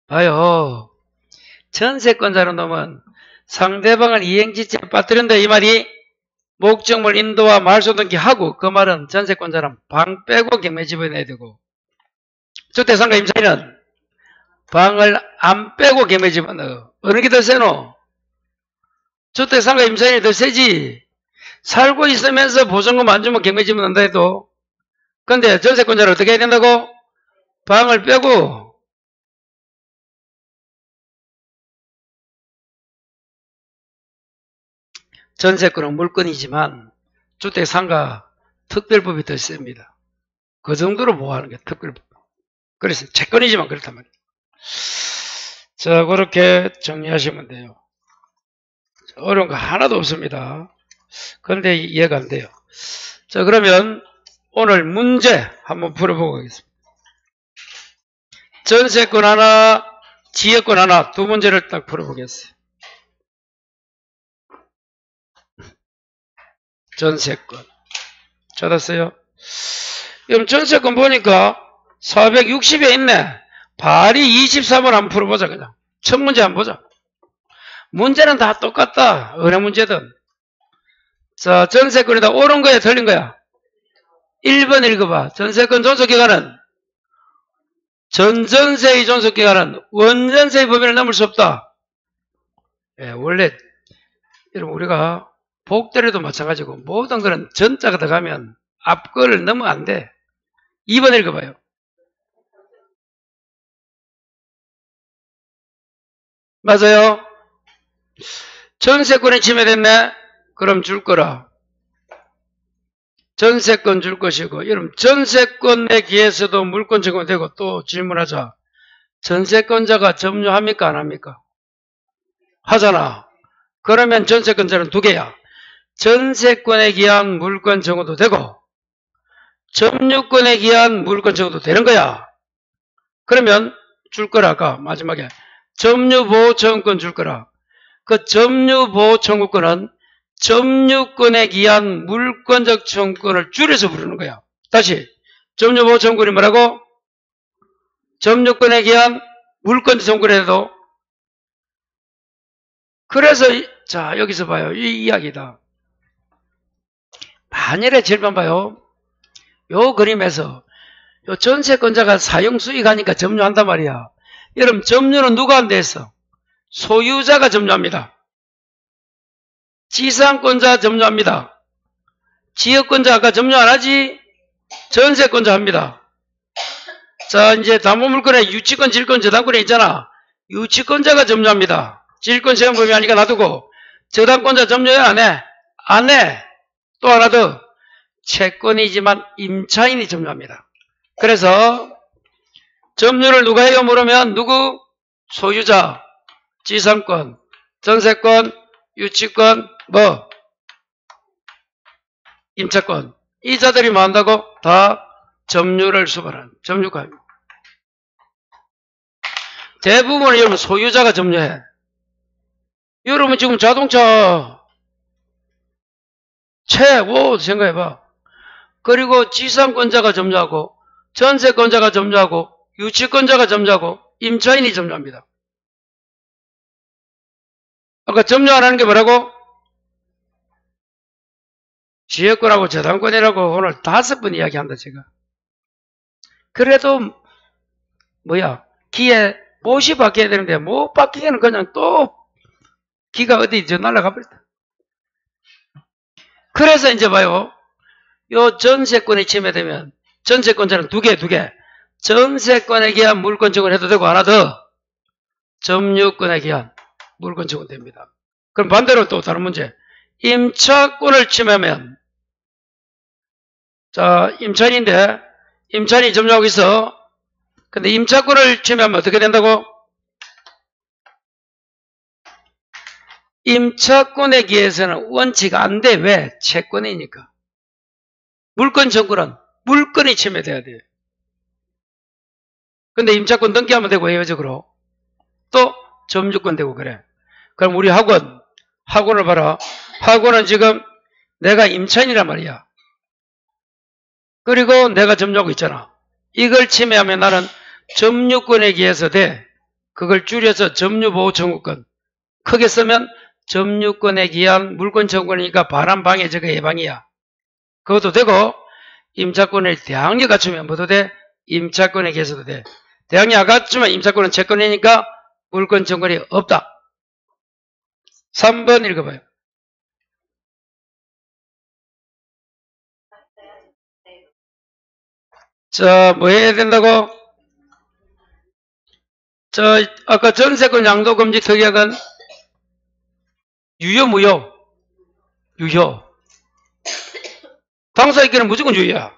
봐요. 전세권자로 놈은 상대방을 이행지체에 빠뜨린다 이 말이 목적물 인도와 말소등기 하고, 그 말은 전세권자는 방 빼고 경매집을 내야 되고, 주택상가 임차인은 방을 안 빼고 경매집을 넣어. 어느 게 더 세노? 주택상가 임차인이 더 세지. 살고 있으면서 보증금 안 주면 경매집을 넣는다 해도. 근데 전세권자는 어떻게 해야 된다고? 방을 빼고. 전세권은 물건이지만 주택상가 특별법이 더 셉니다. 그 정도로 보호하는 게 특별법. 그래서 채권이지만 그렇단 말이에요. 자, 그렇게 정리하시면 돼요. 어려운 거 하나도 없습니다. 그런데 이해가 안 돼요. 자, 그러면 오늘 문제 한번 풀어보고 가겠습니다. 전세권 하나, 지역권 하나, 두 문제를 딱 풀어보겠어요. 전세권. 찾았어요? 그럼 전세권 보니까 460에 있네. 발이 23을 한번 풀어보자, 그냥. 첫 문제 한번 보자. 문제는 다 똑같다. 어느 문제든. 자, 전세권이다. 옳은 거야, 틀린 거야? 1번 읽어봐. 전세권 존속기간은 전전세의 존속기간은 원전세의 범위를 넘을 수 없다. 예, 원래 여러분 우리가 복대로도 마찬가지고 모든 거는 전자가 들어가면 앞거를 넘으면 안 돼. 2번 읽어봐요. 맞아요. 전세권이 침해됐네. 그럼 줄 거라. 전세권 줄 것이고, 여러분 전세권에 기해서도 물권 적용되고. 또 질문하자. 전세권자가 점유합니까 안 합니까? 하잖아. 그러면 전세권자는 두 개야. 전세권에 기한 물권 적용도 되고 점유권에 기한 물권 적용도 되는 거야. 그러면 줄 거라. 아까 마지막에 점유보호청구권 줄 거라. 그 점유보호청구권은 점유권에 기한 물권적 청구권을 줄여서 부르는 거야. 다시 점유보호청구권이 뭐라고? 점유권에 기한 물권적 청구권에도. 그래서 자 여기서 봐요. 이 이야기다. 만일에 질문 봐요. 요 그림에서 요 전세권자가 사용수익하니까 점유한단 말이야. 여러분 점유는 누가 한다 했어? 소유자가 점유합니다. 지상권자 점유합니다. 지역권자 아까 점유 안 하지? 전세권자 합니다. 자 이제 담보물권에 유치권, 질권, 저당권에 있잖아. 유치권자가 점유합니다. 질권 세금 범위 하니까 놔두고 저당권자 점유해 안 해? 안 해. 또 하나 더. 채권이지만 임차인이 점유합니다. 그래서 점유를 누가 해요? 물으면 누구? 소유자, 지상권, 전세권, 유치권, 뭐? 임차권. 이 자들이 뭐 한다고? 다 점유를 수반하는 점유가. 대부분은 여러분 소유자가 점유해. 여러분 지금 자동차 최고 생각해봐. 그리고 지상권자가 점유하고 전세권자가 점유하고 유치권자가 점유하고 임차인이 점유합니다. 아까 점유 안 하는 게 뭐라고? 지역권하고 저당권이라고 오늘 5번 이야기한다 제가. 그래도 뭐야 기에 못이 바뀌어야 되는데 못 바뀌기는 그냥 또 기가 어디 저 날아가 버렸다. 그래서 이제 봐요. 요 전세권이 침해되면 전세권자는 두 개. 전세권에 기한 물권 적용해도 되고 하나 더. 점유권에 기한 물권 적용됩니다. 그럼 반대로 또 다른 문제. 임차권을 침해하면 자 임차인인데 임차인이 점유하고 있어. 근데 임차권을 침해하면 어떻게 된다고? 임차권에 기해서는 원치가 안 돼. 왜? 채권이니까. 물권 청구는 물권이 침해돼야 돼. 근데 임차권 등기하면 되고 예외적으로 또 점유권 되고 그래. 그럼 우리 학원을 봐라. 학원은 지금 내가 임차인이란 말이야. 그리고 내가 점유하고 있잖아. 이걸 침해하면 나는 점유권에 기해서 돼. 그걸 줄여서 점유보호청구권. 크게 쓰면 점유권에 기한 물권 청구권이니까 반환 방해 저거 예방이야. 그것도 되고 임차권을 대항력 갖추면 뭐도 돼? 임차권에 기해서도 돼. 대항력 안 갖추면 임차권은 채권이니까 물권 청구권이 없다. 3번 읽어봐요. 자, 뭐 해야 된다고? 아까 전세권 양도금지 특약은 유효, 무효? 유효. 당사자끼리는 무조건 유효야.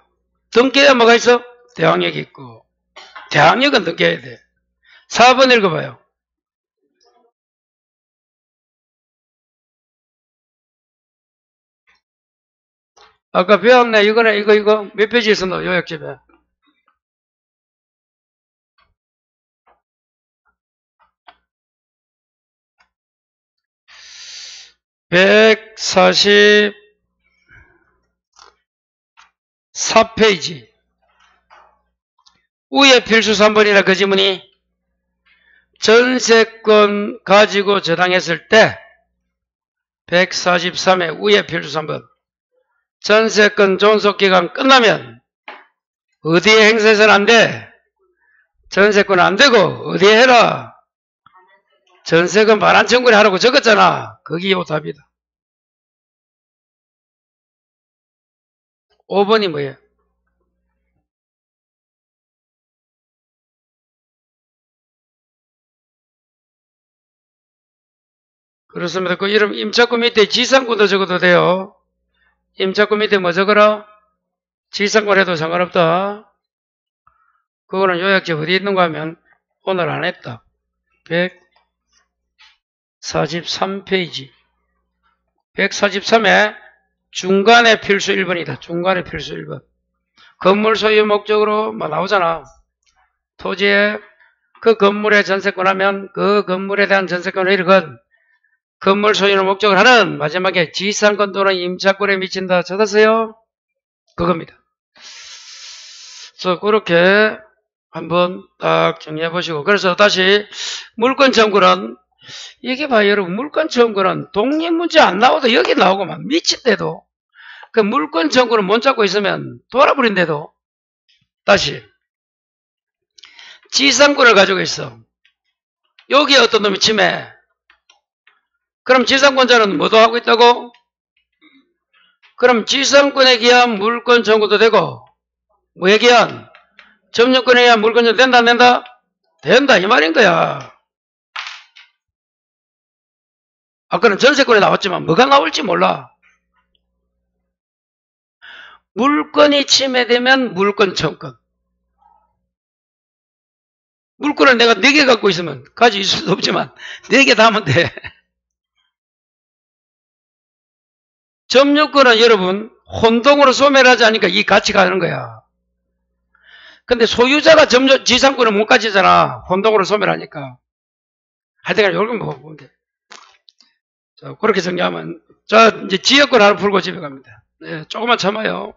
등기해야 뭐가 있어? 대항력이 있고. 대항력은 등기해야 돼. 4번 읽어봐요. 아까 배웠네. 이거네, 이거. 몇 페이지에 있었노? 요약집에. 144페이지. 위에 필수 3번이라 그 지문이 전세권 가지고 저당했을 때 143의 위에 필수 3번. 전세권 존속기간 끝나면 어디에 행사해서는 안 돼? 전세권은 안 되고 어디에 해라? 전세권 반환 청구를 하라고 적었잖아. 거기 요 답이다. 5번이 뭐예요? 그렇습니다. 그 이름 임차권 밑에 지상권도 적어도 돼요. 임차권 밑에 뭐 적어라? 지상권 해도 상관없다. 그거는 요약집 어디 있는가 하면 오늘 안 했다. 143페이지. 143에 중간에 필수 1번이다. 중간에 필수 1번. 건물 소유 목적으로 뭐 나오잖아. 토지에 그 건물에 전세권 하면 그 건물에 대한 전세권을 잃건 건물 소유는 목적을 하는 마지막에 지상권 또는 임차권에 미친다. 찾았어요? 그겁니다. 그래서 그렇게 한번 딱 정리해 보시고, 그래서 다시 물권 청구는 이게 봐요 여러분. 물권 청구는 독립문제 안 나와도 여기 나오고만 미친데도 그 물권 청구는 못 잡고 있으면 돌아버린데도 다시 지상권을 가지고 있어. 여기에 어떤 놈이 침해. 그럼 지상권자는 뭐도 하고 있다고? 그럼 지상권에 기한 물권 청구도 되고 뭐에 기한? 점유권에 의한 물권 청구 된다 안 된다? 된다 이 말인 거야. 아까는 전세권에 나왔지만 뭐가 나올지 몰라. 물권이 침해되면 물권 청구. 물권을 내가 4개 갖고 있으면 가지고 있을 수도 없지만 4개 다 하면 돼. 점유권은 여러분 혼동으로 소멸하지 않으니까 이 가치가 하는 거야. 근데 소유자가 지상권을 못 가지잖아. 혼동으로 소멸하니까. 하여튼간 요걸 보면 돼. 자, 그렇게 정리하면. 자, 이제 지역권 하나 풀고 집에 갑니다. 네, 조금만 참아요.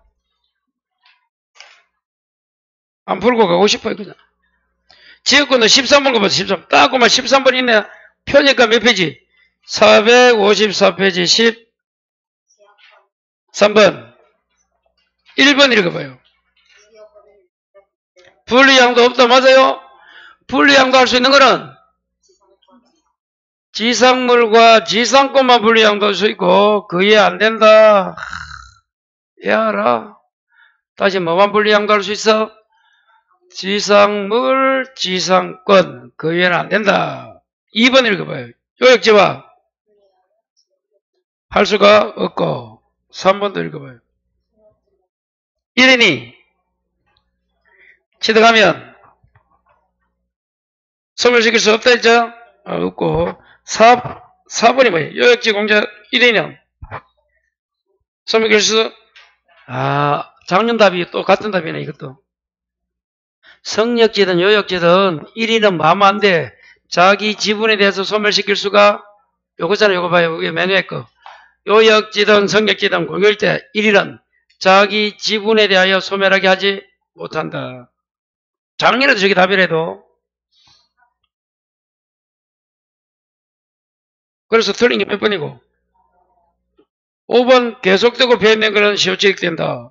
안 풀고 가고 싶어요, 그냥. 지역권은 13번 거봐, 13번. 따고만 13번 있네. 표니까 몇 페이지? 454페이지 13번. 1번 읽어봐요. 분리양도 없다, 맞아요? 분리양도 할 수 있는 거는 지상물과 지상권만 분리양도 할 수 있고, 그게 안 된다. 알아. 다시 뭐만 분리양도 할 수 있어? 지상물, 지상권. 그 외에는 안 된다. 2번 읽어봐요. 요약지와 할 수가 없고, 3번도 읽어봐요. 1인이 취득하면 소멸시킬 수 없다 했죠? 없고. 4번이 뭐예요? 요약지 공작 1인은 소멸시킬 수, 작년 답이 또 같은 답이네, 이것도. 성역지든 요역지든 1인은 마음 안 돼. 자기 지분에 대해서 소멸시킬 수가, 요거잖아요. 요거 봐요. 이게 맨 위에 거. 요역지든 성역지든 공유일 때 1인은 자기 지분에 대하여 소멸하게 하지 못한다. 작년에도 저게 답이라도. 그래서 틀린 게 몇 번이고? 5번 계속되고 변된 것은 시효취득된다.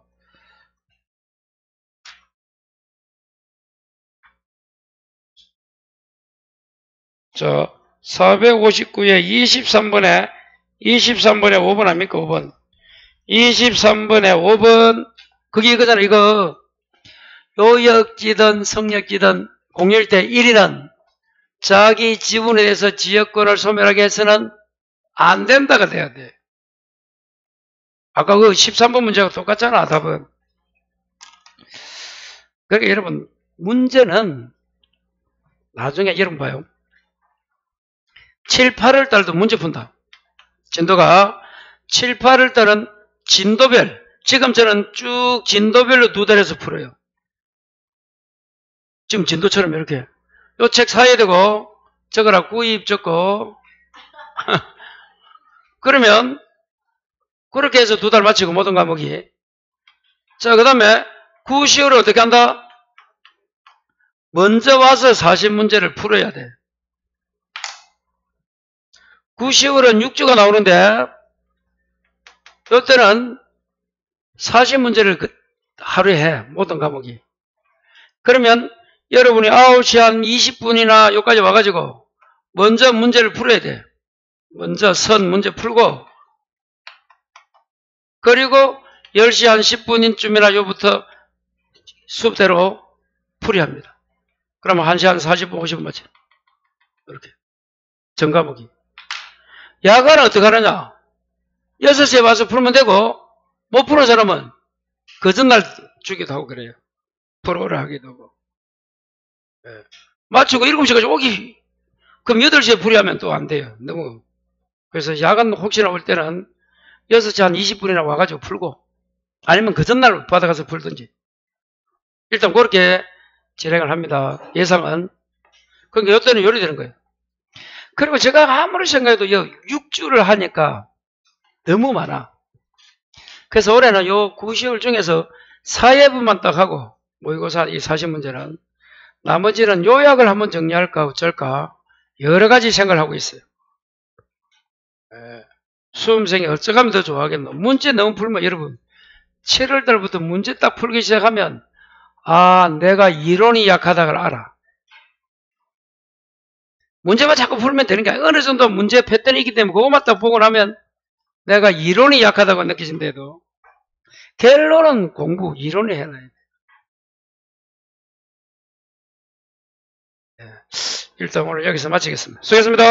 자, 459에 23번에 5번 아닙니까? 5번. 23번에 5번. 그게 이거잖아, 이거. 요역지든 성역지든 공유일 때 1위는 자기 지분에 대해서 지역권을 소멸하게 해서는 안 된다가 돼야 돼. 아까 그 13번 문제가 똑같잖아, 답은. 그러니까 여러분, 문제는 나중에 여러분 봐요. 7, 8월 달도 문제 푼다. 진도가 7, 8월 달은 진도별. 지금 저는 쭉 진도별로 2달에서 풀어요. 지금 진도처럼 이렇게. 요 책 사야 되고, 적어라 구입 적고, 그러면 그렇게 해서 2달 마치고 모든 과목이. 자, 그 다음에 9, 10월을 어떻게 한다? 먼저 와서 40문제를 풀어야 돼. 9, 10월은 6주가 나오는데 이때는 40문제를 하루에 해. 모든 과목이. 그러면 여러분이 9시 한 20분이나 여기까지 와가지고 먼저 문제를 풀어야 돼. 먼저 선 문제 풀고 그리고 10시 한 10분쯤이나 요부터 수업대로 풀이합니다. 그러면 1시간 40분, 50분 맞죠? 이렇게. 전 과목이. 야간은 어떻게 하느냐? 6시에 와서 풀면 되고 못 푸는 사람은 그 전날 주기도 하고 그래요. 풀어오라 하기도 하고. 네. 마치고 7시까지 오기. 그럼 8시에 풀이하면 또 안 돼요. 너무. 그래서 야간 혹시나 올 때는 6시 한 20분이나 와가지고 풀고 아니면 그 전날 받아가서 풀든지. 일단 그렇게 진행을 합니다. 예상은. 그러니까 이때는 요리되는 거예요. 그리고 제가 아무리 생각해도 6주를 하니까 너무 많아. 그래서 올해는 요 9, 10월 중에서 사회부만 딱 하고 모의고사 이 40문제는 나머지는 요약을 한번 정리할까 어쩔까 여러 가지 생각을 하고 있어요. 수험생이 어쩌면 더 좋아하겠노. 문제 너무 풀면 여러분 7월 달부터 문제 딱 풀기 시작하면 아 내가 이론이 약하다고 알아. 문제만 자꾸 풀면 되는 게 아니야. 어느 정도 문제 패턴이 있기 때문에 그것만 딱 보고 나면 내가 이론이 약하다고 느끼신데도 결론은 공부, 이론을 해놔야 돼. 일단 오늘 여기서 마치겠습니다. 수고했습니다.